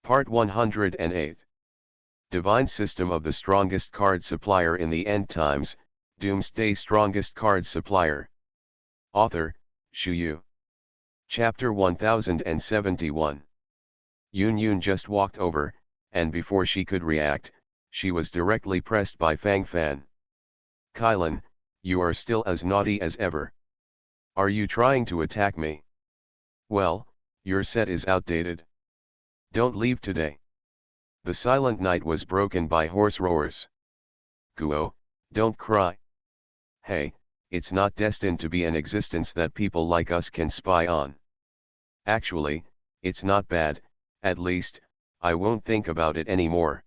Part 108. Divine System of the Strongest Card Supplier in the End Times, Doomsday Strongest Card Supplier. Author, Shu Yu. Chapter 1071. Yun Yun just walked over, and before she could react, she was directly pressed by Fang Fan. Kylan, you are still as naughty as ever. Are you trying to attack me? Well, your set is outdated. Don't leave today. The silent night was broken by hoarse roars. Guo, don't cry. Hey, it's not destined to be an existence that people like us can spy on. Actually, it's not bad, at least, I won't think about it anymore.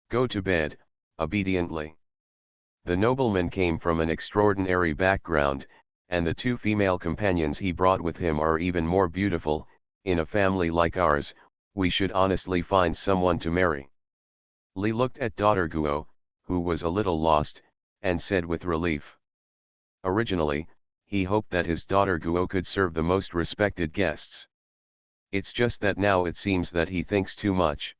Go to bed, obediently. The nobleman came from an extraordinary background, and the two female companions he brought with him are even more beautiful. In a family like ours, we should honestly find someone to marry. Li looked at daughter Guo, who was a little lost, and said with relief. Originally, he hoped that his daughter Guo could serve the most respected guests. It's just that now it seems that he thinks too much.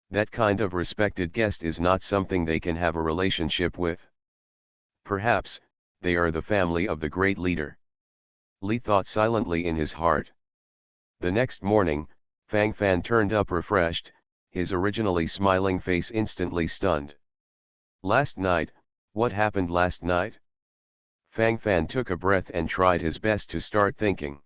That kind of respected guest is not something they can have a relationship with. Perhaps, they are the family of the great leader. Li thought silently in his heart. The next morning, Fang Fan turned up refreshed, his originally smiling face instantly stunned. Last night, what happened last night? Fang Fan took a breath and tried his best to start thinking.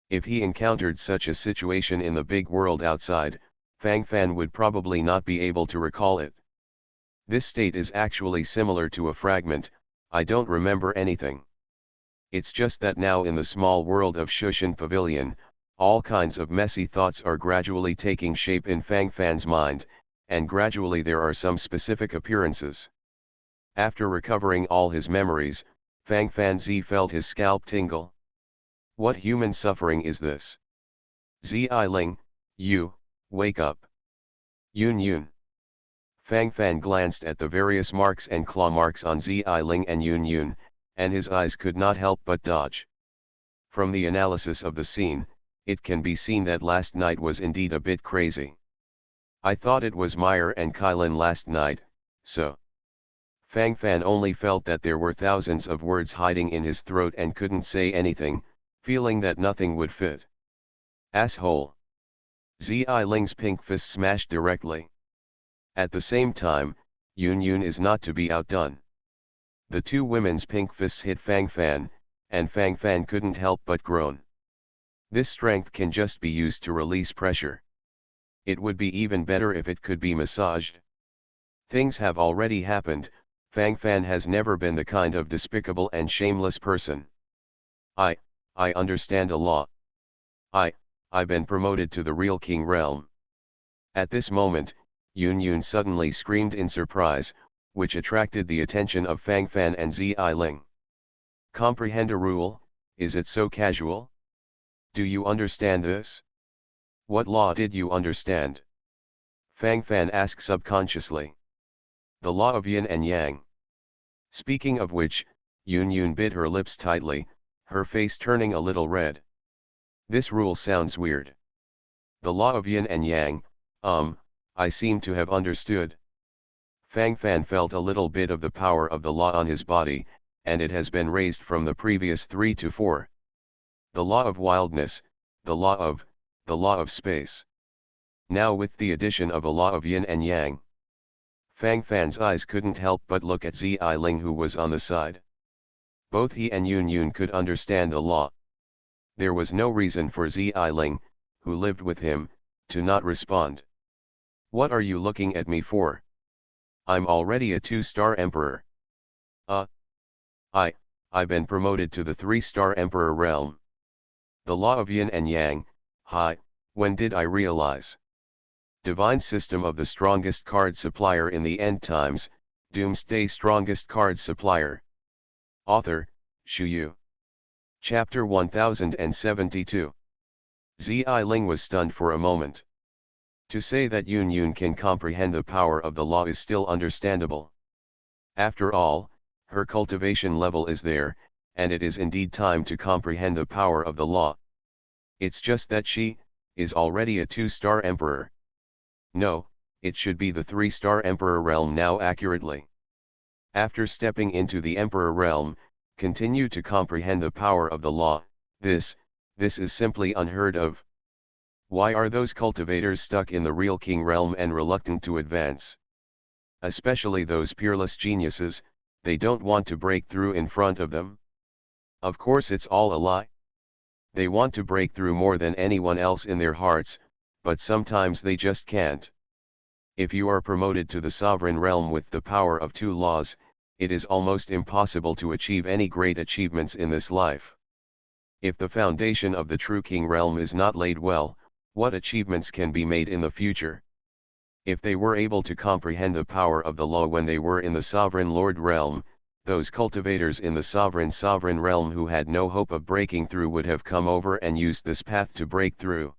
If he encountered such a situation in the big world outside, Fang Fan would probably not be able to recall it. This state is actually similar to a fragment. I don't remember anything. It's just that now in the small world of Shushan Pavilion, all kinds of messy thoughts are gradually taking shape in Fang Fan's mind, and gradually there are some specific appearances. After recovering all his memories, Fang Fan Z felt his scalp tingle. What human suffering is this? Zi Ling, you, wake up. Yun Yun. Fang Fan glanced at the various marks and claw marks on Zi Ling and Yun Yun, and his eyes could not help but dodge. From the analysis of the scene, it can be seen that last night was indeed a bit crazy. I thought it was Meyer and Kylan last night, so. Fang Fan only felt that there were thousands of words hiding in his throat and couldn't say anything, feeling that nothing would fit. Asshole. Zi Ling's pink fist smashed directly. At the same time, Yun Yun is not to be outdone. The two women's pink fists hit Fang Fan, and Fang Fan couldn't help but groan. This strength can just be used to release pressure. It would be even better if it could be massaged. Things have already happened. Fang Fan has never been the kind of despicable and shameless person. I understand a law. I've been promoted to the real king realm. At this moment, Yun Yun suddenly screamed in surprise, which attracted the attention of Fang Fan and Zi Ling. Comprehend a rule, is it so casual? Do you understand this? What law did you understand? Fang Fan asked subconsciously. The law of yin and yang. Speaking of which, Yun Yun bit her lips tightly, her face turning a little red. This rule sounds weird. The law of yin and yang, I seem to have understood. Fang Fan felt a little bit of the power of the law on his body, and it has been raised from the previous 3 to 4. The law of wildness, the law of space. Now with the addition of a law of yin and yang. Fang Fan's eyes couldn't help but look at Zi Ling, who was on the side. Both he and Yun Yun could understand the law. There was no reason for Zi Ling, who lived with him, to not respond. What are you looking at me for? I'm already a 2-star emperor. I've been promoted to the 3-star emperor realm. The law of yin and yang, when did I realize? Divine System of the Strongest Card Supplier in the End Times, Doomsday Strongest Card Supplier. Author, Shu Yu. Chapter 1072. Zi Ling was stunned for a moment. To say that Yun Yun can comprehend the power of the law is still understandable. After all, her cultivation level is there, and it is indeed time to comprehend the power of the law. It's just that she is already a 2-star emperor. No, it should be the 3-star Emperor realm now accurately. After stepping into the Emperor realm, continue to comprehend the power of the law. This is simply unheard of. Why are those cultivators stuck in the real king realm and reluctant to advance? Especially those peerless geniuses, they don't want to break through in front of them. Of course it's all a lie. They want to break through more than anyone else in their hearts, but sometimes they just can't. If you are promoted to the sovereign realm with the power of 2 laws, it is almost impossible to achieve any great achievements in this life. If the foundation of the true king realm is not laid well, what achievements can be made in the future? If they were able to comprehend the power of the law when they were in the sovereign lord realm, those cultivators in the sovereign realm who had no hope of breaking through would have come over and used this path to break through.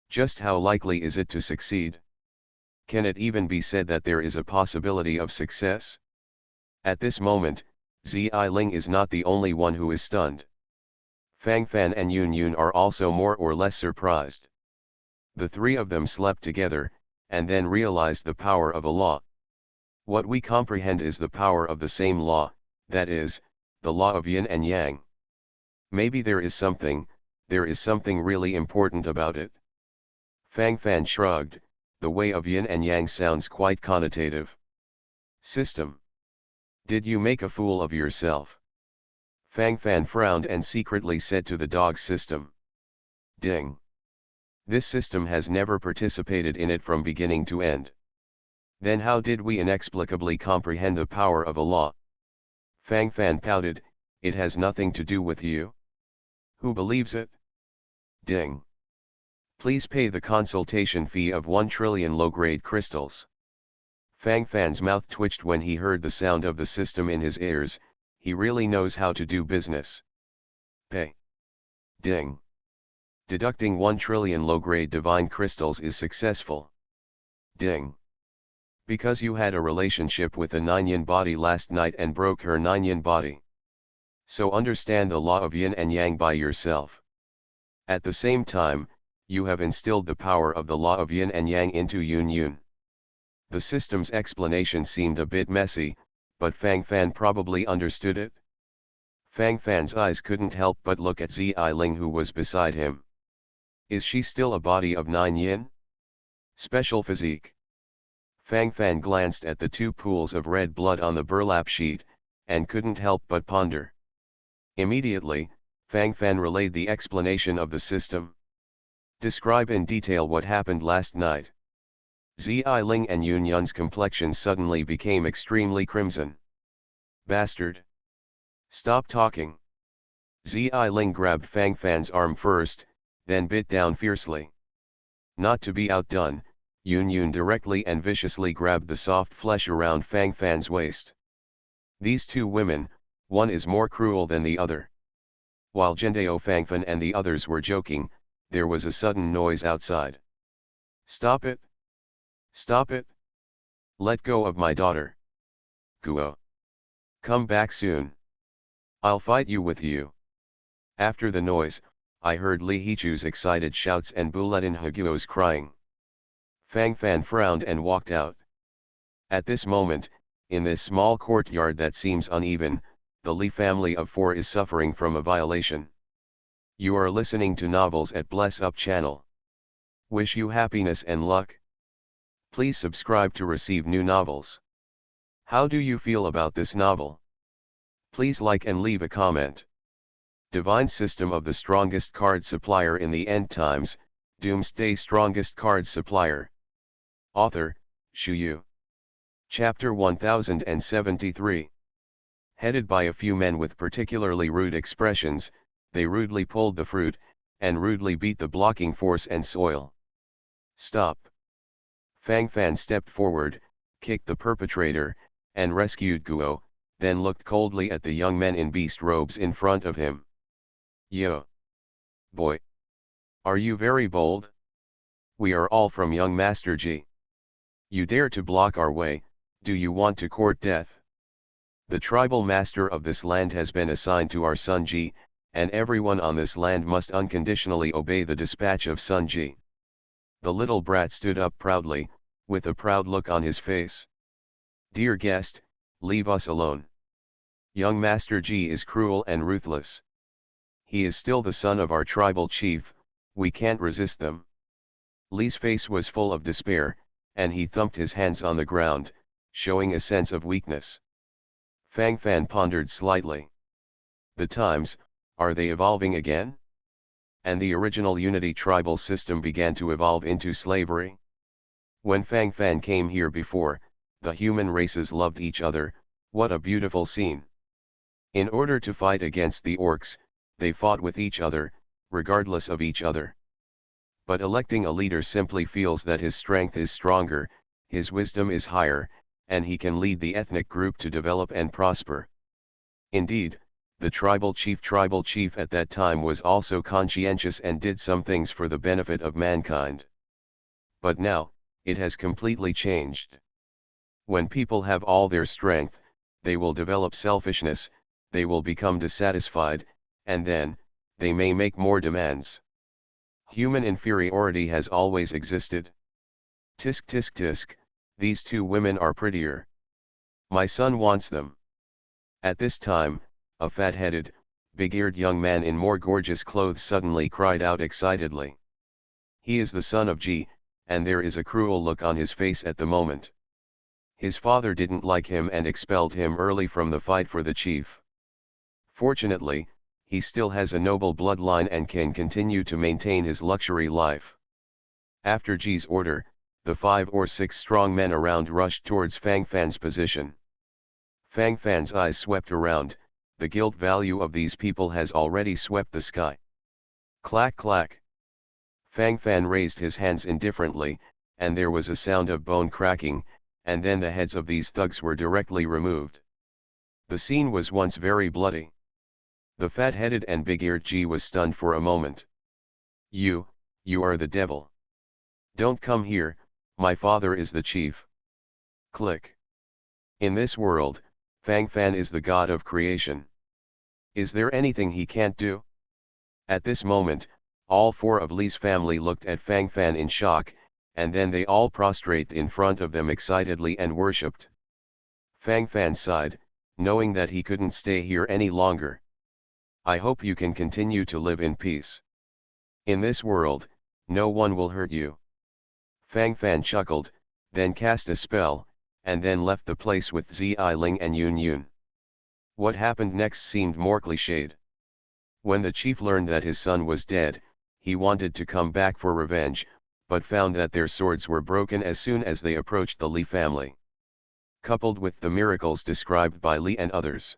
Just how likely is it to succeed? Can it even be said that there is a possibility of success? At this moment, Zi Ling is not the only one who is stunned. Fang Fan and Yun Yun are also more or less surprised. The 3 of them slept together, and then realized the power of a law. What we comprehend is the power of the same law, that is, the law of yin and yang. Maybe there is something really important about it. Fang Fan shrugged, the way of yin and yang sounds quite connotative. System. Did you make a fool of yourself? Fang Fan frowned and secretly said to the dog system. Ding. This system has never participated in it from beginning to end. Then how did we inexplicably comprehend the power of a law? Fang Fan pouted, it has nothing to do with you. Who believes it? Ding. Please pay the consultation fee of 1 trillion low-grade crystals. Fang Fan's mouth twitched when he heard the sound of the system in his ears. He really knows how to do business. Pay. Ding. Deducting 1 trillion low-grade divine crystals is successful. Ding. Because you had a relationship with a 9-yin body last night and broke her 9-yin body. So understand the law of yin and yang by yourself. At the same time, you have instilled the power of the law of yin and yang into Yun Yun. The system's explanation seemed a bit messy, but Fang Fan probably understood it. Fang Fan's eyes couldn't help but look at Zi Ling who was beside him. Is she still a body of 9 yin? Special physique. Fang Fan glanced at the 2 pools of red blood on the burlap sheet, and couldn't help but ponder. Immediately, Fang Fan relayed the explanation of the system. Describe in detail what happened last night. Zi Ling and Yun Yun's complexion suddenly became extremely crimson. Bastard! Stop talking! Zi Ling grabbed Fang Fan's arm first, then bit down fiercely. Not to be outdone, Yun Yun directly and viciously grabbed the soft flesh around Fang Fan's waist. These 2 women, one is more cruel than the other. While Jendao Fangfan and the others were joking, there was a sudden noise outside. Stop it! Stop it! Let go of my daughter. Guo. Come back soon. I'll fight you with you. After the noise, I heard Li Hichu's excited shouts and Buletin Haguo's crying. Fang Fan frowned and walked out. At this moment, in this small courtyard that seems uneven, the Li family of 4 is suffering from a violation. You are listening to novels at Bless Up channel. Wish you happiness and luck. Please subscribe to receive new novels. How do you feel about this novel? Please like and leave a comment. Divine System of the Strongest Card Supplier in the End Times, Doomsday Strongest Card Supplier. Author, Shu Yu. Chapter 1073. Headed by a few men with particularly rude expressions, they rudely pulled the fruit, and rudely beat the blocking force and soil. Stop! Fang Fan stepped forward, kicked the perpetrator, and rescued Guo, then looked coldly at the young men in beast robes in front of him. Yo! Boy! Are you very bold? We are all from young Master Ji. You dare to block our way, do you want to court death? The tribal master of this land has been assigned to our son Ji, and everyone on this land must unconditionally obey the dispatch of Sun Ji. The little brat stood up proudly, with a proud look on his face. "Dear guest, leave us alone. Young Master G is cruel and ruthless. He is still the son of our tribal chief, we can't resist them." Li's face was full of despair, and he thumped his hands on the ground, showing a sense of weakness. Fang Fan pondered slightly. The times, are they evolving again? And the original Unity tribal system began to evolve into slavery? When Fang Fan came here before, the human races loved each other. What a beautiful scene. In order to fight against the orcs, they fought with each other, regardless of each other. But electing a leader simply feels that his strength is stronger, his wisdom is higher, and he can lead the ethnic group to develop and prosper. Indeed, the tribal chief at that time was also conscientious and did some things for the benefit of mankind. But now, it has completely changed. When people have all their strength, they will develop selfishness, they will become dissatisfied, and then, they may make more demands. Human inferiority has always existed. Tisk tisk tisk, these two women are prettier. My son wants them. At this time, a fat-headed, big-eared young man in more gorgeous clothes suddenly cried out excitedly. He is the son of G, and there is a cruel look on his face at the moment. His father didn't like him and expelled him early from the fight for the chief. Fortunately, he still has a noble bloodline and can continue to maintain his luxury life. After G's order, the 5 or 6 strong men around rushed towards Fang Fan's position. Fang Fan's eyes swept around, the guilt value of these people has already swept the sky. Clack clack. Fang Fan raised his hands indifferently, and there was a sound of bone cracking, and then the heads of these thugs were directly removed. The scene was once very bloody. The fat-headed and big-eared G was stunned for a moment. You are the devil. Don't come here, my father is the chief. Click. In this world, Fang Fan is the god of creation. Is there anything he can't do? At this moment, all 4 of Li's family looked at Fang Fan in shock, and then they all prostrated in front of them excitedly and worshipped. Fang Fan sighed, knowing that he couldn't stay here any longer. I hope you can continue to live in peace. In this world, no one will hurt you. Fang Fan chuckled, then cast a spell, and then left the place with Zi Ling and Yun Yun. What happened next seemed more cliched. When the chief learned that his son was dead, he wanted to come back for revenge, but found that their swords were broken as soon as they approached the Li family. Coupled with the miracles described by Li and others.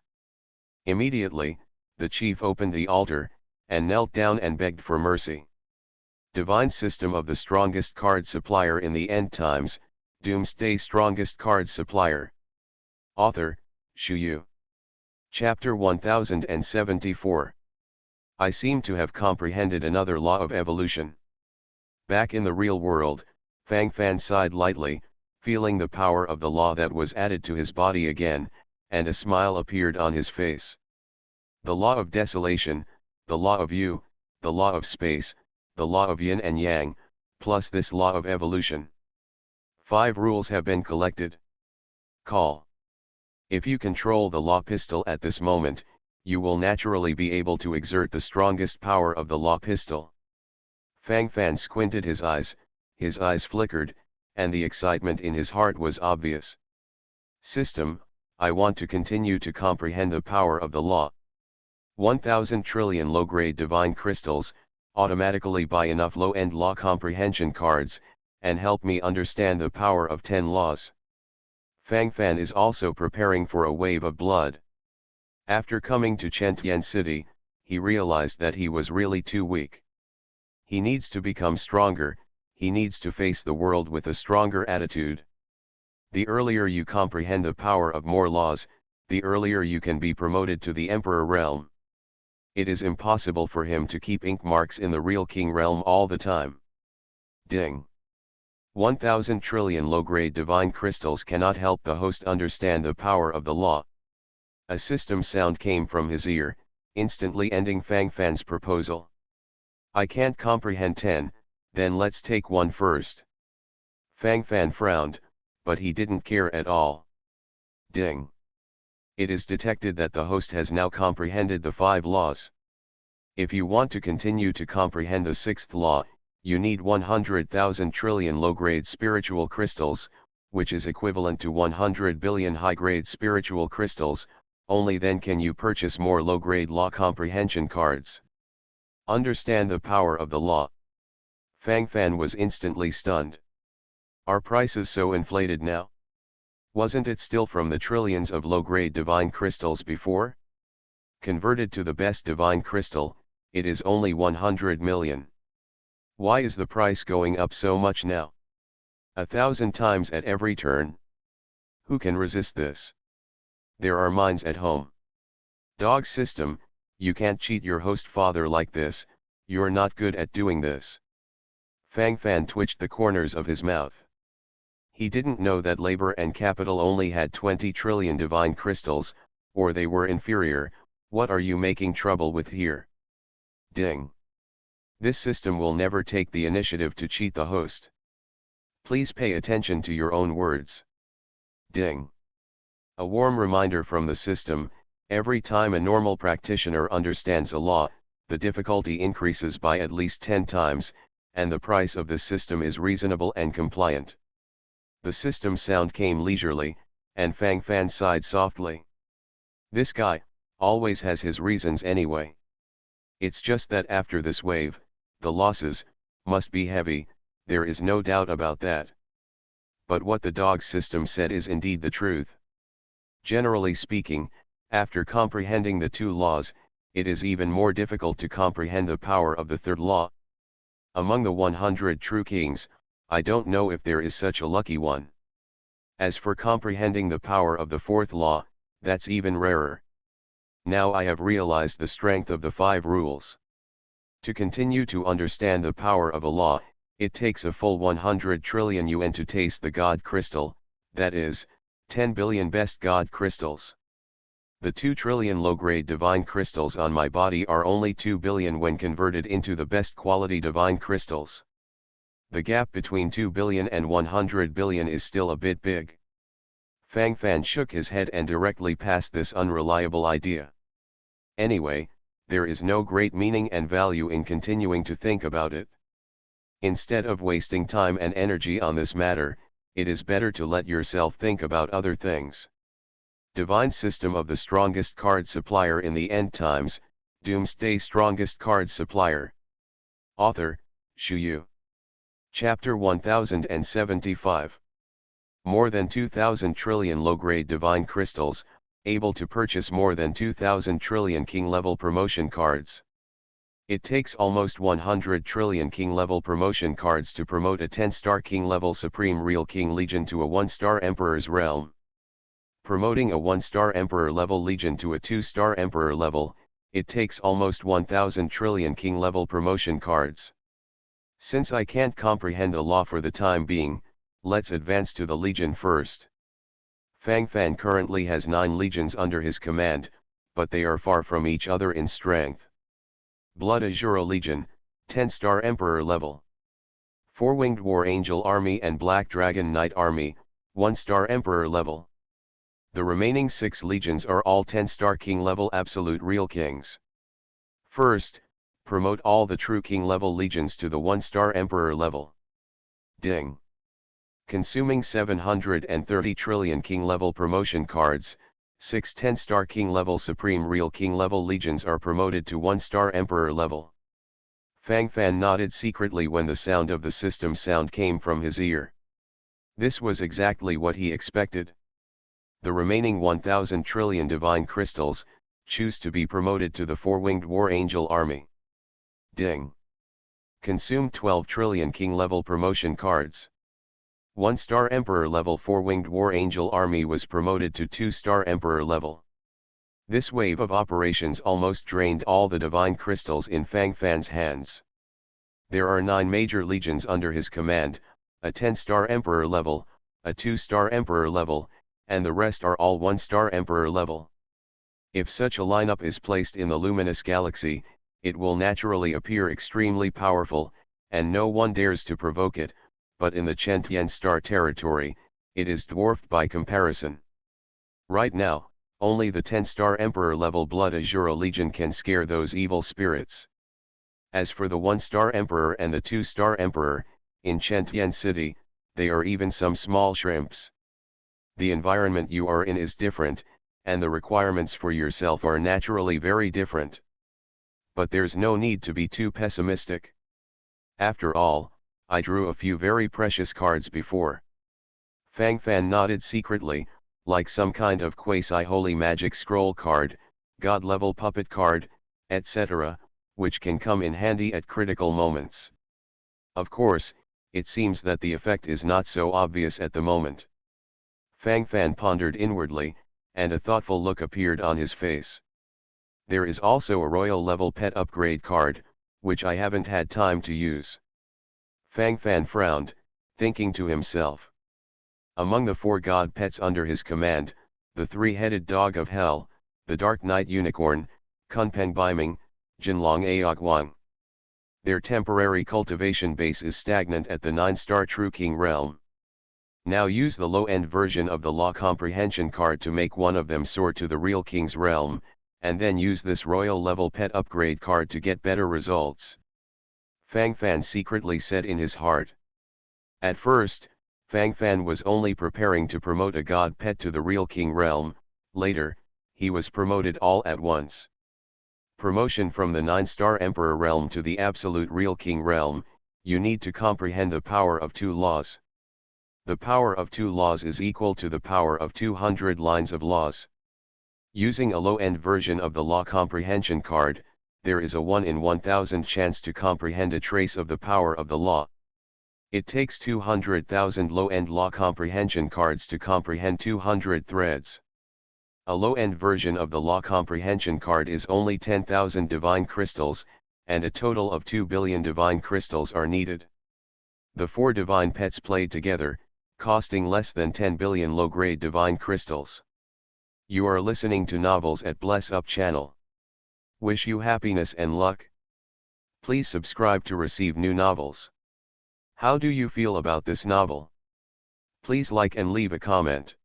Immediately, the chief opened the altar, and knelt down and begged for mercy. Divine System of the Strongest Card Supplier in the End Times, Doomsday Strongest Card Supplier. Author, Shu Yu. Chapter 1074. I seem to have comprehended another law of evolution. Back in the real world, Fang Fan sighed lightly, feeling the power of the law that was added to his body again, and a smile appeared on his face. The law of desolation, the law of Yu, the law of space, the law of yin and yang, plus this law of evolution. 5 rules have been collected. Call. If you control the law pistol at this moment, you will naturally be able to exert the strongest power of the law pistol. Fang Fan squinted his eyes flickered, and the excitement in his heart was obvious. System, I want to continue to comprehend the power of the law. 1,000 trillion low-grade divine crystals, automatically buy enough low-end law comprehension cards, and help me understand the power of 10 laws. Fang Fan is also preparing for a wave of blood. After coming to Chentian City, he realized that he was really too weak. He needs to become stronger, he needs to face the world with a stronger attitude. The earlier you comprehend the power of more laws, the earlier you can be promoted to the Emperor realm. It is impossible for him to keep ink marks in the real king realm all the time. Ding. 1,000 trillion low-grade divine crystals cannot help the host understand the power of the law. A system sound came from his ear, instantly ending Fang Fan's proposal. I can't comprehend 10, then let's take one first. Fang Fan frowned, but he didn't care at all. Ding. It is detected that the host has now comprehended the 5 laws. If you want to continue to comprehend the 6th law, you need 100,000 trillion low-grade spiritual crystals, which is equivalent to 100 billion high-grade spiritual crystals. Only then can you purchase more low-grade law comprehension cards. Understand the power of the law. Fang Fan was instantly stunned. Are prices so inflated now? Wasn't it still from the trillions of low-grade divine crystals before? Converted to the best divine crystal, it is only 100 million. Why is the price going up so much now? 1,000 times at every turn. Who can resist this? There are minds at home. Dog system, you can't cheat your host father like this, you're not good at doing this. Fang Fan twitched the corners of his mouth. He didn't know that labor and capital only had 20 trillion divine crystals, or they were inferior. What are you making trouble with here? Ding. This system will never take the initiative to cheat the host. Please pay attention to your own words. Ding. A warm reminder from the system: every time a normal practitioner understands a law, the difficulty increases by at least 10 times, and the price of this system is reasonable and compliant. The system sound came leisurely, and Fang Fan sighed softly. This guy always has his reasons anyway. It's just that after this wave, the losses must be heavy, there is no doubt about that. But what the dog system said is indeed the truth. Generally speaking, after comprehending the 2 laws, it is even more difficult to comprehend the power of the 3rd law. Among the 100 true kings, I don't know if there is such a lucky one. As for comprehending the power of the 4th law, that's even rarer. Now I have realized the strength of the 5 rules. To continue to understand the power of a law, it takes a full 100 trillion yuan to taste the God crystal, that is, 10 billion best God crystals. The 2 trillion low-grade divine crystals on my body are only 2 billion when converted into the best quality divine crystals. The gap between 2 billion and 100 billion is still a bit big. Fang Fan shook his head and directly passed this unreliable idea. Anyway, there is no great meaning and value in continuing to think about it. Instead of wasting time and energy on this matter, it is better to let yourself think about other things. Divine System of the Strongest Card Supplier in the End Times, Doomsday Strongest Card Supplier. Author, Shu Yu. Chapter 1075. More than 2,000 trillion low-grade divine crystals, able to purchase more than 2,000 trillion king-level promotion cards. It takes almost 100 trillion king-level promotion cards to promote a 10-star king-level Supreme Real King Legion to a 1-star Emperor's Realm. Promoting a 1-star Emperor level Legion to a 2-star Emperor level, it takes almost 1,000 trillion king-level promotion cards. Since I can't comprehend the law for the time being, let's advance to the Legion first. Fang Fan currently has 9 legions under his command, but they are far from each other in strength. Blood Azura Legion, 10-star Emperor level. 4-Winged War Angel Army and Black Dragon Knight Army, 1-star Emperor level. The remaining 6 legions are all 10-star King level Absolute Real Kings. First, promote all the true King level legions to the 1-star Emperor level. Ding. Consuming 730 trillion King level promotion cards, 6 10-star King level Supreme Real King level legions are promoted to 1-star Emperor level. Fang Fan nodded secretly when the sound of the system sound came from his ear. This was exactly what he expected. The remaining 1,000 trillion divine crystals choose to be promoted to the 4-Winged War Angel Army. Ding. Consume 12 trillion King level promotion cards. 1-star Emperor level 4-Winged War Angel Army was promoted to 2-star Emperor level. This wave of operations almost drained all the divine crystals in Fang Fan's hands. There are 9 major legions under his command, a 10-star Emperor level, a 2-star Emperor level, and the rest are all 1-star Emperor level. If such a lineup is placed in the luminous galaxy, it will naturally appear extremely powerful, and no one dares to provoke it, but in the Chen-Tien star territory, it is dwarfed by comparison. Right now, only the 10-star Emperor level Blood Azura Legion can scare those evil spirits. As for the 1-star Emperor and the 2-star Emperor, in Chen-Tien City, they are even some small shrimps. The environment you are in is different, and the requirements for yourself are naturally very different. But there's no need to be too pessimistic. After all, I drew a few very precious cards before. Fang Fan nodded secretly, like some kind of quasi-holy magic scroll card, god-level puppet card, etc., which can come in handy at critical moments. Of course, it seems that the effect is not so obvious at the moment. Fang Fan pondered inwardly, and a thoughtful look appeared on his face. There is also a royal level pet upgrade card, which I haven't had time to use. Fang Fan frowned, thinking to himself. Among the 4 god pets under his command, the 3-headed dog of hell, the Dark Knight Unicorn, Kunpeng Baiming, Jinlong Aoguang. Their temporary cultivation base is stagnant at the 9-star True King realm. Now use the low-end version of the Law Comprehension card to make one of them soar to the real King's realm, and then use this royal level pet upgrade card to get better results. Fang Fan secretly said in his heart. At first, Fang Fan was only preparing to promote a god pet to the real King realm. Later, he was promoted all at once. Promotion from the 9-star Emperor realm to the absolute real King realm, you need to comprehend the power of 2 laws. The power of 2 laws is equal to the power of 200 lines of laws. Using a low-end version of the Law Comprehension card, there is a 1 in 1,000 chance to comprehend a trace of the power of the law. It takes 200,000 low-end Law Comprehension cards to comprehend 200 threads. A low-end version of the Law Comprehension card is only 10,000 divine crystals, and a total of 2 billion divine crystals are needed. The 4 divine pets played together, costing less than 10 billion low-grade divine crystals. You are listening to Novels at Bless Up channel. Wish you happiness and luck. Please subscribe to receive new novels. How do you feel about this novel? Please like and leave a comment.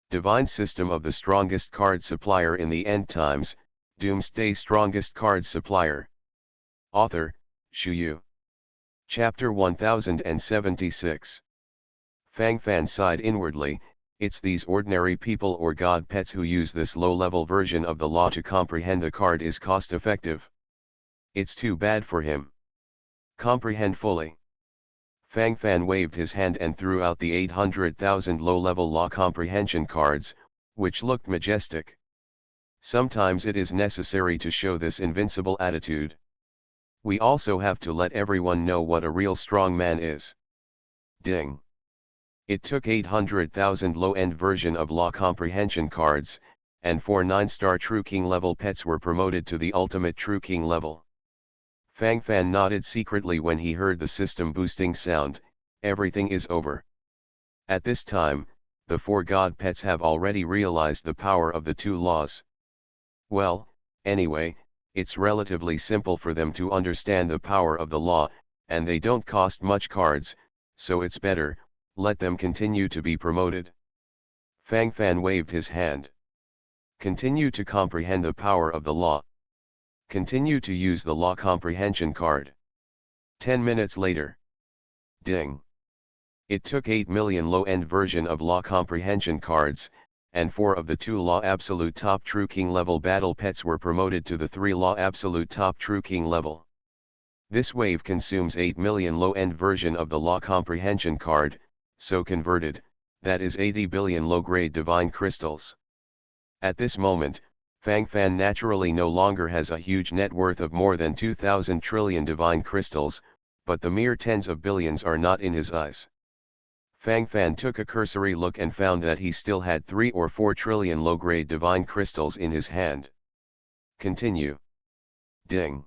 Divine System of the Strongest Card Supplier in the End Times, Doomsday Strongest Card Supplier. Author, Shu Yu. Chapter 1076. Fang Fan sighed inwardly. It's these ordinary people or god pets who use this low-level version of the law to comprehend the card is cost-effective. It's too bad for him. Comprehend fully. Fang Fan waved his hand and threw out the 800,000 low-level law comprehension cards, which looked majestic. Sometimes it is necessary to show this invincible attitude. We also have to let everyone know what a real strong man is. Ding. It took 800,000 low-end version of Law Comprehension cards, and 4 9-star True King level pets were promoted to the ultimate True King level. Fang Fan nodded secretly when he heard the system boosting sound. Everything is over. At this time, the 4 god pets have already realized the power of the 2 laws. Well, anyway, it's relatively simple for them to understand the power of the law, and they don't cost much cards, so it's better, let them continue to be promoted. Fang Fan waved his hand. Continue to comprehend the power of the law. Continue to use the Law Comprehension card. 10 minutes later. Ding. It took 8 million low-end version of Law Comprehension cards, and 4 of the 2 Law Absolute Top True King level battle pets were promoted to the 3 Law Absolute Top True King level. This wave consumes 8 million low-end version of the Law Comprehension card, so converted, that is 80 billion low-grade divine crystals. At this moment, Fang Fan naturally no longer has a huge net worth of more than 2,000 trillion divine crystals, but the mere tens of billions are not in his eyes. Fang Fan took a cursory look and found that he still had 3 or 4 trillion low-grade divine crystals in his hand. Continue. Ding.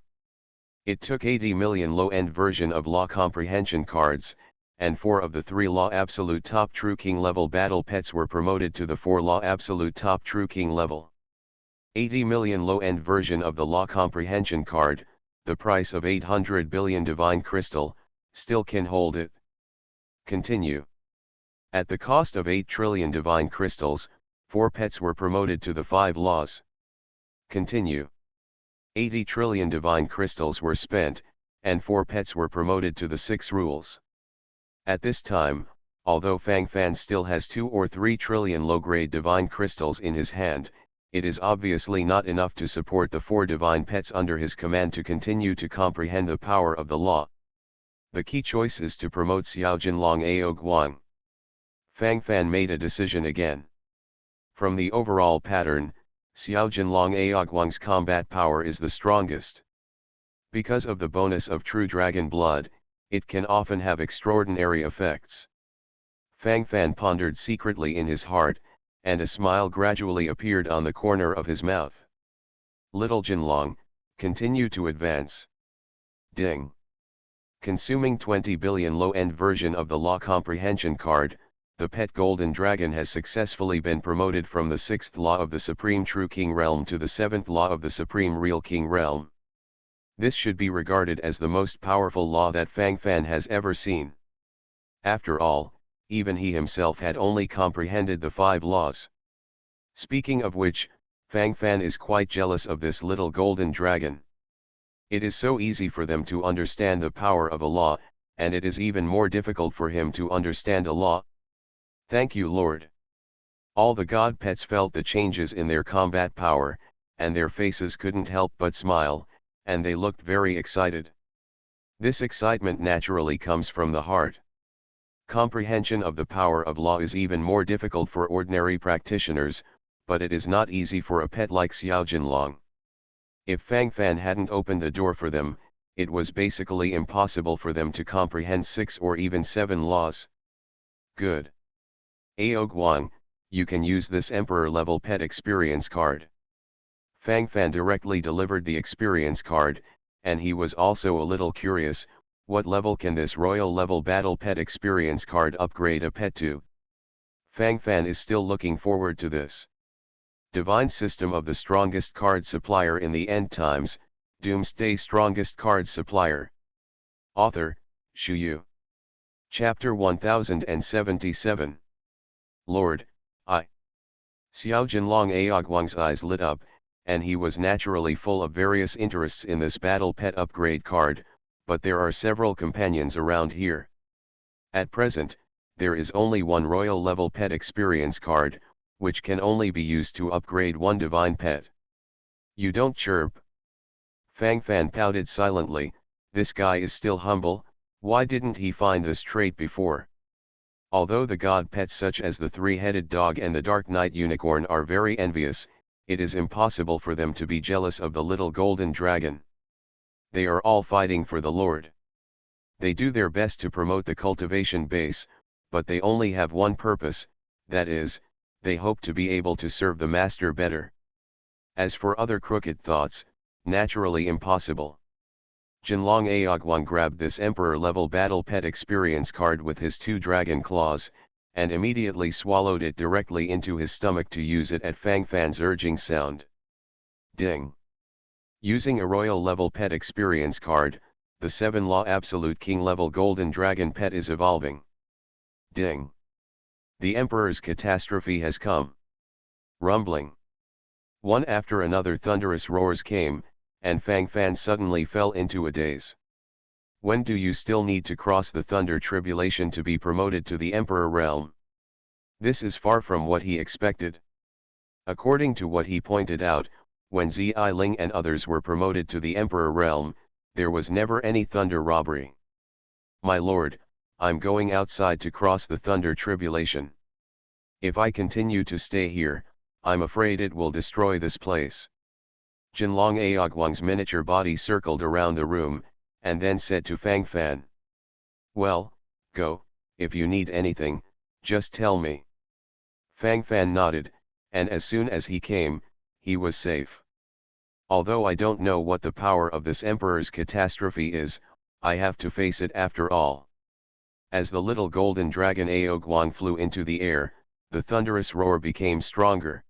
It took 80 million low-end version of Law Comprehension cards, and 4 of the 3 Law Absolute Top True King level battle pets were promoted to the 4 Law Absolute Top True King level. 80 million low-end version of the Law Comprehension card, the price of 800 billion divine crystal, still can hold it. Continue. At the cost of 8 trillion divine crystals, 4 pets were promoted to the 5 laws. Continue. 80 trillion divine crystals were spent, and 4 pets were promoted to the 6 rules. At this time, although Fang Fan still has 2 or 3 trillion low-grade divine crystals in his hand, it is obviously not enough to support the 4 divine pets under his command to continue to comprehend the power of the law. The key choice is to promote Xiao Jinlong Ao Guang. Fang Fan made a decision again. From the overall pattern, Xiao Jinlong Ao Guang's combat power is the strongest. Because of the bonus of true dragon blood, it can often have extraordinary effects. Fang Fan pondered secretly in his heart, and a smile gradually appeared on the corner of his mouth. Little Jinlong, continue to advance. Ding. Consuming 20 billion low-end version of the law comprehension card, the pet golden dragon has successfully been promoted from the 6th law of the Supreme True King Realm to the 7th law of the Supreme Real King Realm. This should be regarded as the most powerful law that Fang Fan has ever seen. After all, even he himself had only comprehended the 5 laws. Speaking of which, Fang Fan is quite jealous of this little golden dragon. It is so easy for them to understand the power of a law, and it is even more difficult for him to understand a law. Thank you, Lord. All the god pets felt the changes in their combat power, and their faces couldn't help but smile, and they looked very excited. This excitement naturally comes from the heart. Comprehension of the power of law is even more difficult for ordinary practitioners, but it is not easy for a pet like Xiao Jinlong. If Fang Fan hadn't opened the door for them, it was basically impossible for them to comprehend 6 or even 7 laws. Good. Ao Guang, you can use this Emperor-level pet experience card. Fang Fan directly delivered the experience card, and he was also a little curious, what level can this royal-level battle pet experience card upgrade a pet to? Fang Fan is still looking forward to this. Divine System of the Strongest Card Supplier in the End Times, Doomsday Strongest Card Supplier. Author, Shu Yu. Chapter 1077. Lord, I. Xiao Jinlong Ao Guang's eyes lit up, and he was naturally full of various interests in this battle pet upgrade card, but there are several companions around here. At present, there is only one royal level pet experience card, which can only be used to upgrade one divine pet. You don't chirp. Fang Fan pouted silently, this guy is still humble, why didn't he find this trait before? Although the god pets such as the 3-headed dog and the Dark Knight unicorn are very envious, it is impossible for them to be jealous of the little golden dragon. They are all fighting for the Lord. They do their best to promote the cultivation base, but they only have one purpose, that is, they hope to be able to serve the master better. As for other crooked thoughts, naturally impossible. Jinlong Ao Guang grabbed this Emperor-level battle pet experience card with his 2 dragon claws, and immediately swallowed it directly into his stomach to use it at Fang Fan's urging sound. Ding. Using a royal-level pet experience card, the 7-law Absolute King-level Golden Dragon pet is evolving. Ding. The Emperor's catastrophe has come. Rumbling. One after another thunderous roars came, and Fang Fan suddenly fell into a daze. When do you still need to cross the thunder tribulation to be promoted to the Emperor realm? This is far from what he expected. According to what he pointed out, when Zi Ling and others were promoted to the Emperor realm, there was never any thunder robbery. My lord, I'm going outside to cross the thunder tribulation. If I continue to stay here, I'm afraid it will destroy this place. Jinlong Ao Guang's miniature body circled around the room, and then said to Fang Fan. Well, go, if you need anything, just tell me. Fang Fan nodded, and as soon as he came, he was safe. Although I don't know what the power of this Emperor's catastrophe is, I have to face it after all. As the little golden dragon Ao Guang flew into the air, the thunderous roar became stronger.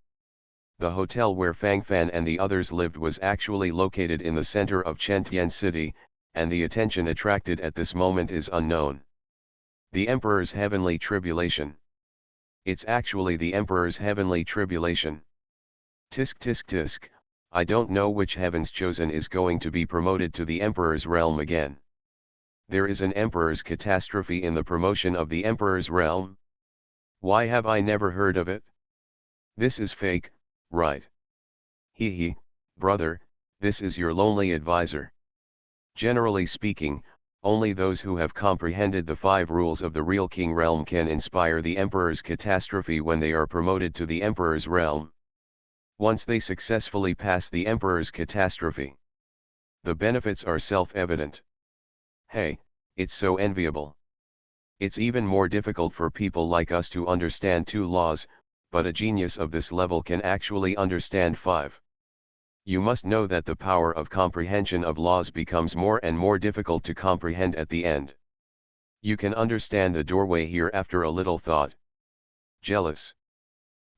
The hotel where Fang Fan and the others lived was actually located in the center of Chentian City, and the attention attracted at this moment is unknown. The Emperor's Heavenly Tribulation. It's actually the Emperor's Heavenly Tribulation. Tisk tisk tisk, I don't know which heaven's chosen is going to be promoted to the Emperor's realm again. There is an Emperor's catastrophe in the promotion of the Emperor's realm? Why have I never heard of it? This is fake, right? Hee, brother, this is your lonely advisor. Generally speaking, only those who have comprehended the 5 rules of the real king realm can inspire the Emperor's catastrophe when they are promoted to the Emperor's realm. Once they successfully pass the Emperor's catastrophe, the benefits are self-evident. Hey, it's so enviable. It's even more difficult for people like us to understand 2 laws, but a genius of this level can actually understand 5. You must know that the power of comprehension of laws becomes more and more difficult to comprehend at the end. You can understand the doorway here after a little thought. Jealous.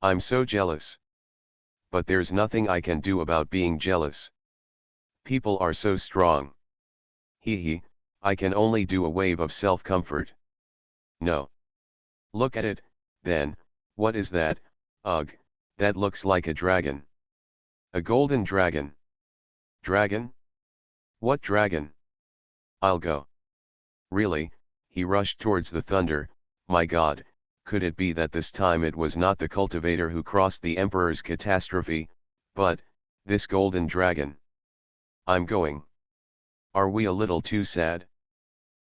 I'm so jealous. But there's nothing I can do about being jealous. People are so strong. Hee, I can only do a wave of self-comfort. No. Look at it, then, what is that? Ugh, that looks like a dragon. A golden dragon. Dragon? What dragon? I'll go. Really, he rushed towards the thunder. My God, could it be that this time it was not the cultivator who crossed the Emperor's catastrophe, but this golden dragon? I'm going. Are we a little too sad?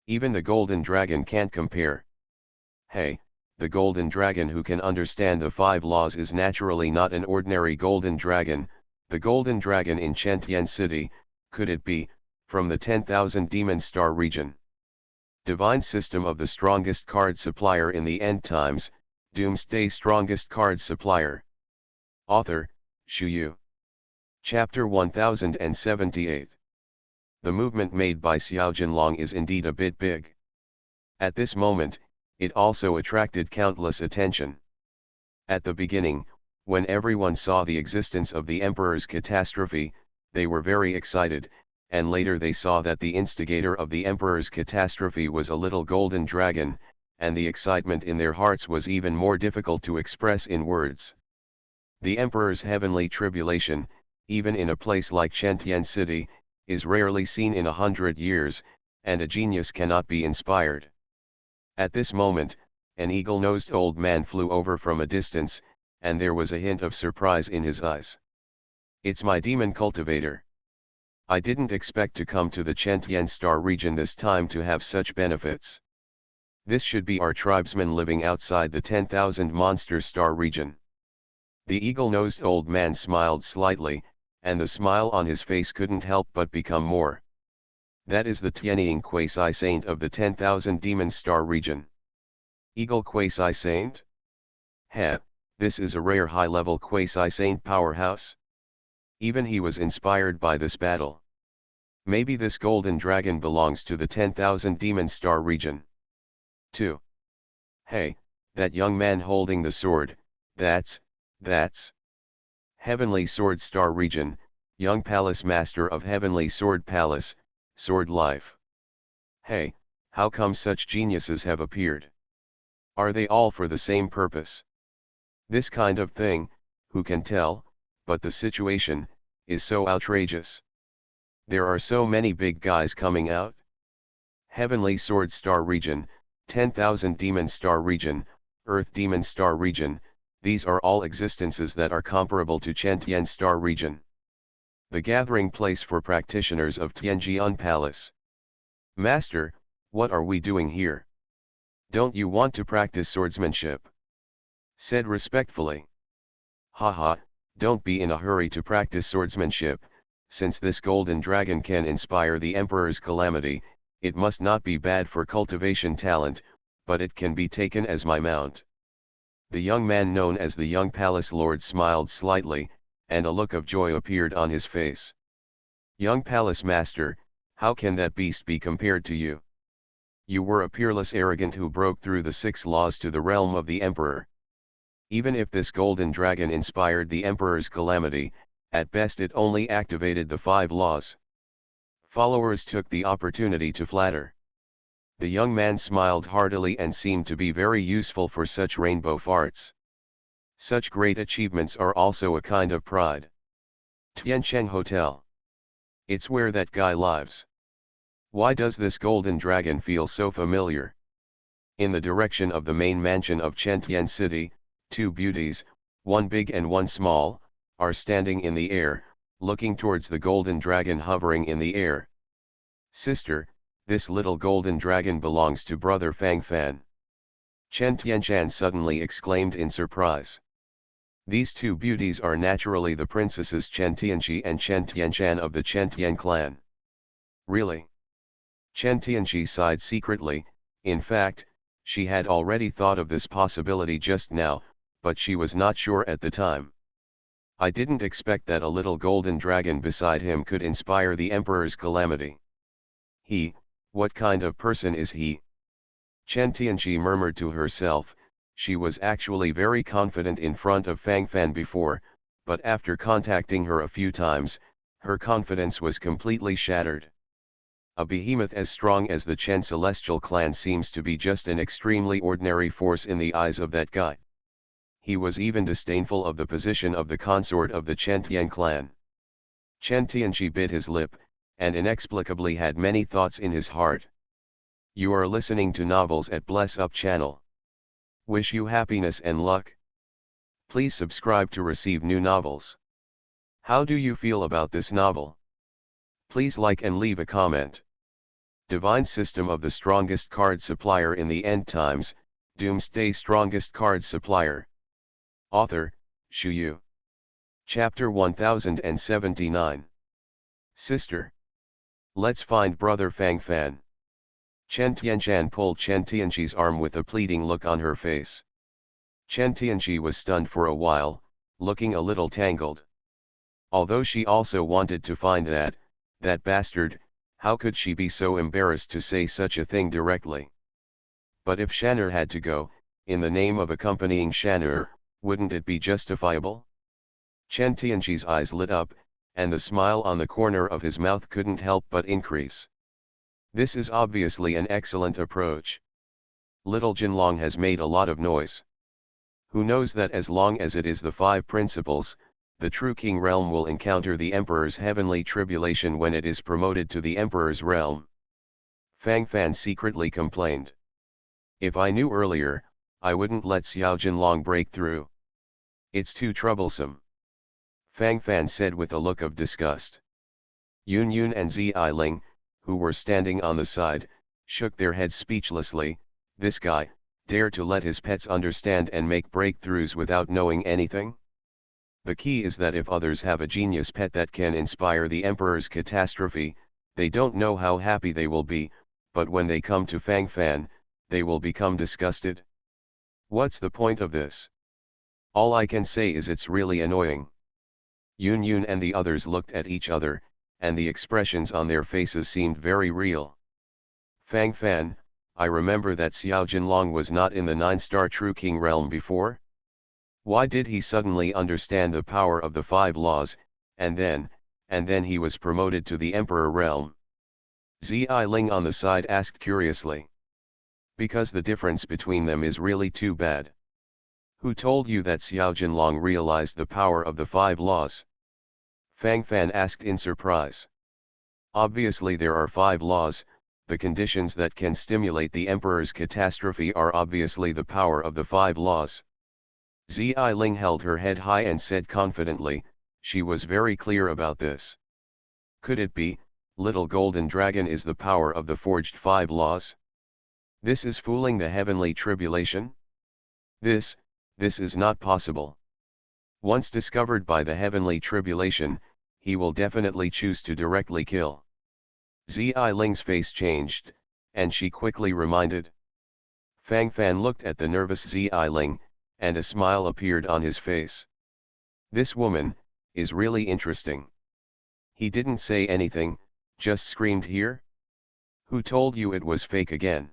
Even the golden dragon can't compare. Hey, the golden dragon who can understand the 5 laws is naturally not an ordinary golden dragon. The golden dragon in Chentian City, could it be, from the 10,000 Demon Star region? Divine system of the strongest card supplier in the end times, Doomsday strongest card supplier. Author, Shu Yu. Chapter 1078. The movement made by Xiao Jinlong is indeed a bit big. At this moment, it also attracted countless attention. At the beginning, when everyone saw the existence of the Emperor's catastrophe, they were very excited, and later they saw that the instigator of the Emperor's catastrophe was a little golden dragon, and the excitement in their hearts was even more difficult to express in words. The Emperor's heavenly tribulation, even in a place like Chentian City, is rarely seen in 100 years, and a genius cannot be inspired. At this moment, an eagle-nosed old man flew over from a distance, and there was a hint of surprise in his eyes. It's my demon cultivator. I didn't expect to come to the Chentian Star region this time to have such benefits. This should be our tribesmen living outside the 10,000 monster star region. The eagle-nosed old man smiled slightly, and the smile on his face couldn't help but become more. That is the Tianying quasi-saint of the 10,000 demon star region. Eagle quasi-saint? Heh, this is a rare high-level quasi-saint powerhouse. Even he was inspired by this battle. Maybe this golden dragon belongs to the 10,000 demon star region. 2. Hey, that young man holding the sword, that's Heavenly Sword Star region, young palace master of Heavenly Sword Palace, Sword Life. Hey, how come such geniuses have appeared? Are they all for the same purpose? This kind of thing, who can tell, but the situation is so outrageous. There are so many big guys coming out. Heavenly Sword Star region, 10,000 Demon Star region, Earth Demon Star region, these are all existences that are comparable to Chentian Star region. The gathering place for practitioners of Tianjian Palace. Master, what are we doing here? Don't you want to practice swordsmanship? Said respectfully. Haha, don't be in a hurry to practice swordsmanship, since this golden dragon can inspire the Emperor's calamity, it must not be bad for cultivation talent, but it can be taken as my mount. The young man known as the young palace lord smiled slightly, and a look of joy appeared on his face. Young palace master, how can that beast be compared to you? You were a peerless arrogant who broke through the 6 laws to the realm of the Emperor. Even if this golden dragon inspired the Emperor's calamity, at best it only activated the 5 laws. Followers took the opportunity to flatter. The young man smiled heartily and seemed to be very useful for such rainbow farts. Such great achievements are also a kind of pride. Tiancheng Hotel. It's where that guy lives. Why does this golden dragon feel so familiar? In the direction of the main mansion of Chentian City, two beauties, one big and one small, are standing in the air, looking towards the golden dragon hovering in the air. Sister, this little golden dragon belongs to brother Fang Fan. Chen Tianshan suddenly exclaimed in surprise. These two beauties are naturally the princesses Chen Tianqi and Chen Tianshan of the Chen Tian clan. Really? Chen Tianqi sighed secretly. In fact, she had already thought of this possibility just now, but she was not sure at the time. I didn't expect that a little golden dragon beside him could inspire the emperor's calamity. What kind of person is he? Chen Tianqi murmured to herself. She was actually very confident in front of Fang Fan before, but after contacting her a few times, her confidence was completely shattered. A behemoth as strong as the Chen Celestial clan seems to be just an extremely ordinary force in the eyes of that guy. He was even disdainful of the position of the consort of the Chen Tian clan. Chen Tianqi bit his lip, and inexplicably had many thoughts in his heart. You are listening to Novels at Bless Up channel. Wish you happiness and luck. Please subscribe to receive new novels. How do you feel about this novel? Please like and leave a comment. Divine System of the Strongest Card Supplier in the End Times, Doomsday Strongest Card Supplier. Author, Shu Yu. Chapter 1079. Sister. Let's find brother Fang Fan. Chen Tianshan pulled Chen Tianqi's arm with a pleading look on her face. Chen Tianqi was stunned for a while, looking a little tangled. Although she also wanted to find that bastard, how could she be so embarrassed to say such a thing directly? But if Shan'er had to go, in the name of accompanying Shan'er, wouldn't it be justifiable? Chen Tianqi's eyes lit up, and the smile on the corner of his mouth couldn't help but increase. This is obviously an excellent approach. Little Jinlong has made a lot of noise. Who knows that as long as it is the five principles, the true king realm will encounter the emperor's heavenly tribulation when it is promoted to the emperor's realm. Fang Fan secretly complained. If I knew earlier, I wouldn't let Xiao Jinlong break through. It's too troublesome. Fang Fan said with a look of disgust. Yun Yun and Zi Ling, who were standing on the side, shook their heads speechlessly. This guy, dare to let his pets understand and make breakthroughs without knowing anything? The key is that if others have a genius pet that can inspire the emperor's catastrophe, they don't know how happy they will be, but when they come to Fang Fan, they will become disgusted. What's the point of this? All I can say is it's really annoying. Yun Yun and the others looked at each other, and the expressions on their faces seemed very real. Fang Fan, I remember that Xiao Jinlong was not in the 9-star True King realm before. Why did he suddenly understand the power of the 5 laws, and then he was promoted to the Emperor realm? Zi Ling on the side asked curiously. Because the difference between them is really too bad. Who told you that Xiao Jinlong realized the power of the 5 laws? Fang Fan asked in surprise. Obviously there are 5 laws. The conditions that can stimulate the emperor's catastrophe are obviously the power of the 5 laws. Zi Ling held her head high and said confidently, she was very clear about this. Could it be, little golden dragon is the power of the forged 5 laws? This is fooling the heavenly tribulation? This is not possible. Once discovered by the heavenly tribulation, he will definitely choose to directly kill. Zi Ling's face changed, and she quickly reminded. Fang Fan looked at the nervous Zi Ling, and a smile appeared on his face. This woman is really interesting. He didn't say anything, just screamed here? Who told you it was fake again?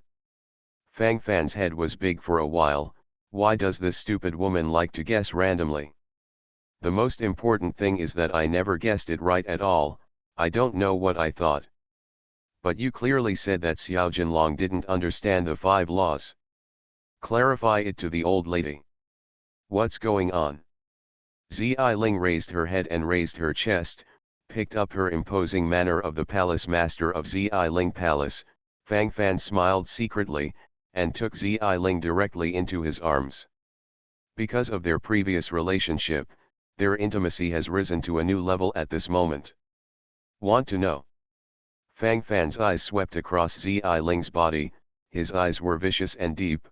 Fang Fan's head was big for a while. Why does this stupid woman like to guess randomly? The most important thing is that I never guessed it right at all. I don't know what I thought. But you clearly said that Xiao Jinlong didn't understand the 5 laws. Clarify it to the old lady. What's going on? Zi Ling raised her head and raised her chest, picked up her imposing manner of the palace master of Zi Ling Palace. Fang Fan smiled secretly, and took Zi Ling directly into his arms. Because of their previous relationship, their intimacy has risen to a new level at this moment. Want to know? Fang Fan's eyes swept across Zi Ling's body, his eyes were vicious and deep.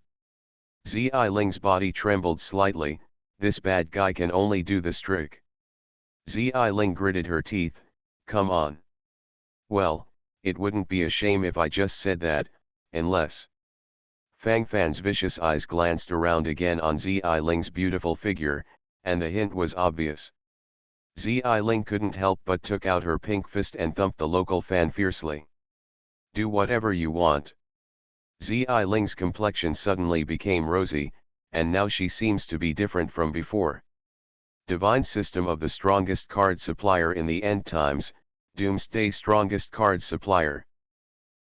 Zi Ling's body trembled slightly. This bad guy can only do this trick. Zi Ling gritted her teeth, come on. Well, it wouldn't be a shame if I just said that, unless... Fang Fan's vicious eyes glanced around again on Zi Ling's beautiful figure, and the hint was obvious. Zi Ling couldn't help but took out her pink fist and thumped the local fan fiercely. Do whatever you want. Zi Ling's complexion suddenly became rosy, and now she seems to be different from before. Divine System of the Strongest Card Supplier in the End Times, Doomsday Strongest Card Supplier.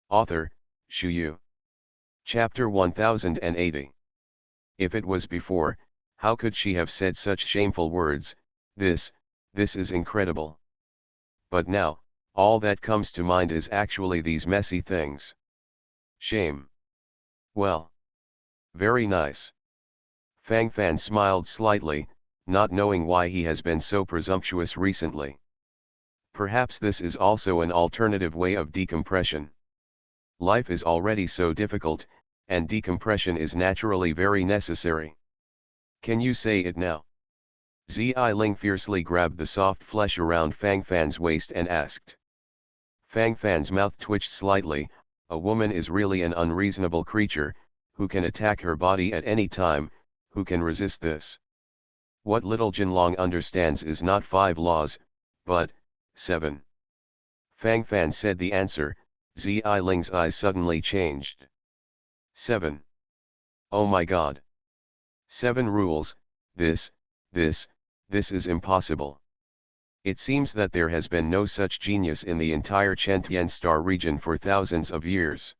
Author, Shu Yu. Chapter 1080. If it was before, how could she have said such shameful words? This is incredible. But now, all that comes to mind is actually these messy things. Shame. Well. Very nice. Fang Fan smiled slightly, not knowing why he has been so presumptuous recently. Perhaps this is also an alternative way of decompression. Life is already so difficult, and decompression is naturally very necessary. Can you say it now? Zi Ling fiercely grabbed the soft flesh around Fang Fan's waist and asked. Fang Fan's mouth twitched slightly. A woman is really an unreasonable creature, who can attack her body at any time. Who can resist this? What little Jinlong understands is not 5 laws, but 7. Fang Fan said the answer. Zi Ling's eyes suddenly changed. 7. Oh my god. 7 rules, this is impossible. It seems that there has been no such genius in the entire Chentian Star region for thousands of years.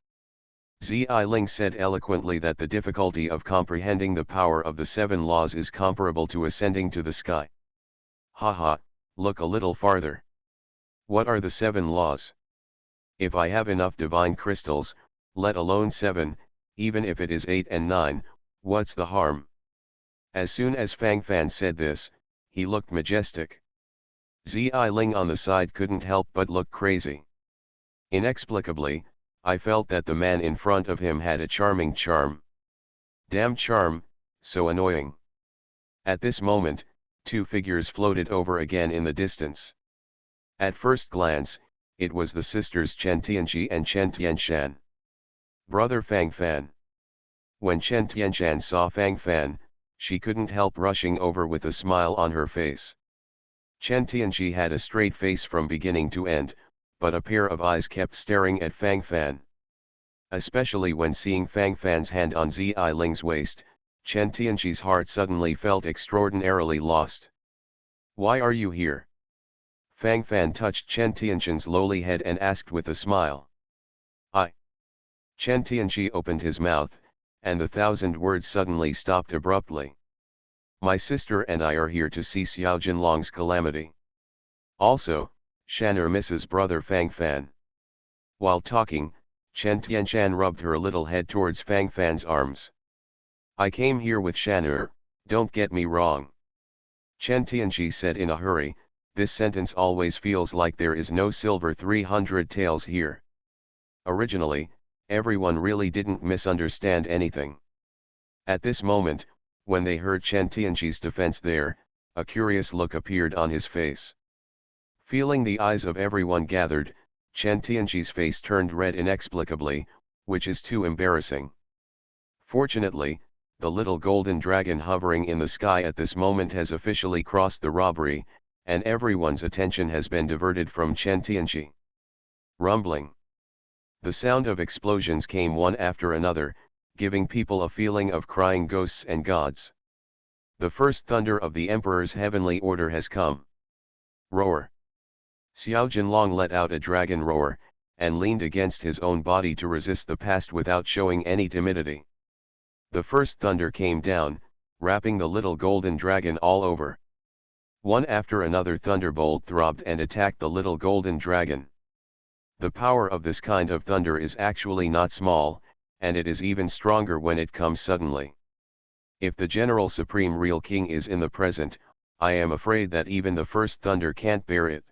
Zi Ling said eloquently that the difficulty of comprehending the power of the 7 laws is comparable to ascending to the sky. Haha, look a little farther. What are the 7 laws? If I have enough divine crystals, let alone 7, even if it is 8 and 9, what's the harm? As soon as Fang Fan said this, he looked majestic. Zi Ling on the side couldn't help but look crazy. Inexplicably, I felt that the man in front of him had a charming charm. Damn charm, so annoying. At this moment, 2 figures floated over again in the distance. At first glance, it was the sisters Chen Tianqi and Chen Tianshan. Brother Fang Fan. When Chen Tianshan saw Fang Fan, she couldn't help rushing over with a smile on her face. Chen Tianqi had a straight face from beginning to end, but a pair of eyes kept staring at Fang Fan. Especially when seeing Fang Fan's hand on Zi Ling's waist, Chen Tianqi's heart suddenly felt extraordinarily lost. Why are you here? Fang Fan touched Chen Tianqi's lowly head and asked with a smile. Chen Tianqi opened his mouth, and the 1,000 words suddenly stopped abruptly. My sister and I are here to see Xiao Jinlong's calamity. Also, Shan'er misses brother Fang Fan. While talking, Chen Tianshan rubbed her little head towards Fang Fan's arms. I came here with Shan'er, don't get me wrong. Chen Tianqi said in a hurry, this sentence always feels like there is no silver 300 taels here. Originally, everyone really didn't misunderstand anything. At this moment, when they heard Chen Tianqi's defense there, a curious look appeared on his face. Feeling the eyes of everyone gathered, Chen Tianqi's face turned red inexplicably, which is too embarrassing. Fortunately, the little golden dragon hovering in the sky at this moment has officially crossed the robbery, and everyone's attention has been diverted from Chen Tianqi. Rumbling. The sound of explosions came one after another, giving people a feeling of crying ghosts and gods. The first thunder of the Emperor's heavenly order has come. Roar. Xiao Jinlong let out a dragon roar, and leaned against his own body to resist the past without showing any timidity. The first thunder came down, wrapping the little golden dragon all over. One after another thunderbolt throbbed and attacked the little golden dragon. The power of this kind of thunder is actually not small, and it is even stronger when it comes suddenly. If the General Supreme Real King is in the present, I am afraid that even the first thunder can't bear it.